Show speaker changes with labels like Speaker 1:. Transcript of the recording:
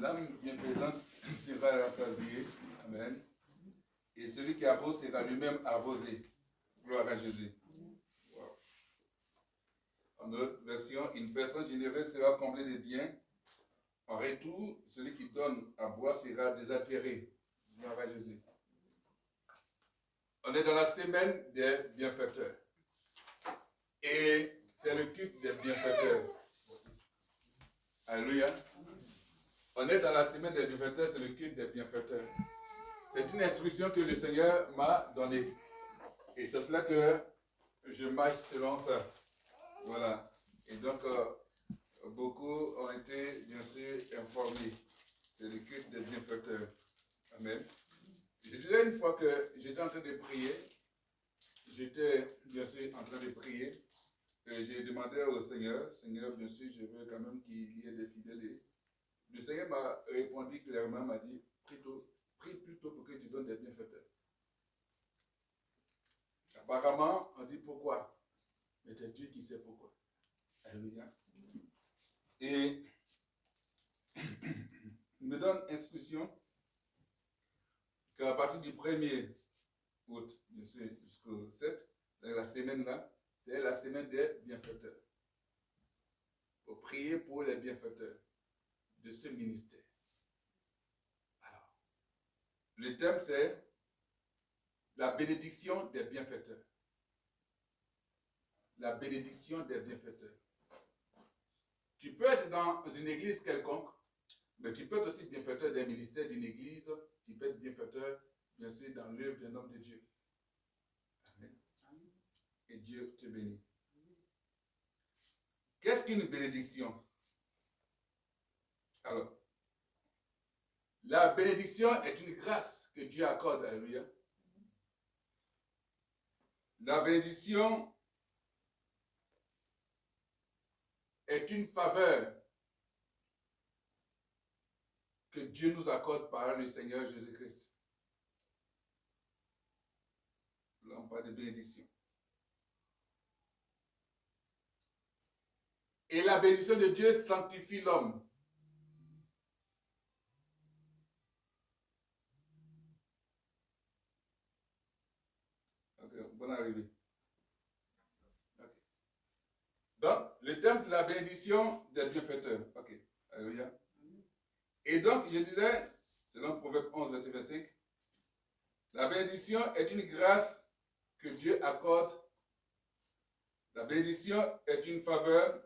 Speaker 1: L'âme bienfaisante sera rassasiée. Amen. Et celui qui arrose sera lui-même arrosé. Gloire à Jésus. Wow. En notre version, une personne généreuse sera comblée de biens. En retour, celui qui donne à boire sera désaltéré. Gloire à Jésus. On est dans la semaine des bienfaiteurs. Et c'est le culte des bienfaiteurs. Alléluia. On est dans la semaine des bienfaiteurs, c'est le culte des bienfaiteurs. C'est une instruction que le Seigneur m'a donnée. Et c'est cela que je marche selon ça. Voilà. Et donc, beaucoup ont été, bien sûr, informés. C'est le culte des bienfaiteurs. Amen. Je disais une fois que j'étais en train de prier. J'étais, bien sûr, en train de prier. Et j'ai demandé au Seigneur, Seigneur, bien sûr, je veux quand même qu'il y ait des fidèles. Le Seigneur m'a répondu clairement, m'a dit, prie plutôt pour que tu donnes des bienfaiteurs. Apparemment, on dit pourquoi. Mais c'est Dieu qui sait pourquoi. Alléluia. Et il me donne instruction qu'à partir du 1er août, bien sûr, jusqu'au 7, la semaine là, c'est la semaine des bienfaiteurs. Pour prier pour les bienfaiteurs de ce ministère. Alors, le thème c'est la bénédiction des bienfaiteurs. La bénédiction des bienfaiteurs. Tu peux être dans une église quelconque, mais tu peux être aussi bienfaiteur d'un ministère, d'une église, tu peux être bienfaiteur, bien sûr, dans l'œuvre d'un homme de Dieu. Amen. Et Dieu te bénit. Qu'est-ce qu'une bénédiction? Alors, la bénédiction est une grâce que Dieu accorde. Alléluia. La bénédiction est une faveur que Dieu nous accorde par le Seigneur Jésus-Christ. Là, on parle de bénédiction. Et la bénédiction de Dieu sanctifie l'homme. Ok, bonne arrivée. Okay. Donc, le thème de la bénédiction des bienfaiteurs. Ok, alléluia. Et donc, je disais, selon Proverbe 11, verset 25, la bénédiction est une grâce que Dieu accorde. La bénédiction est une faveur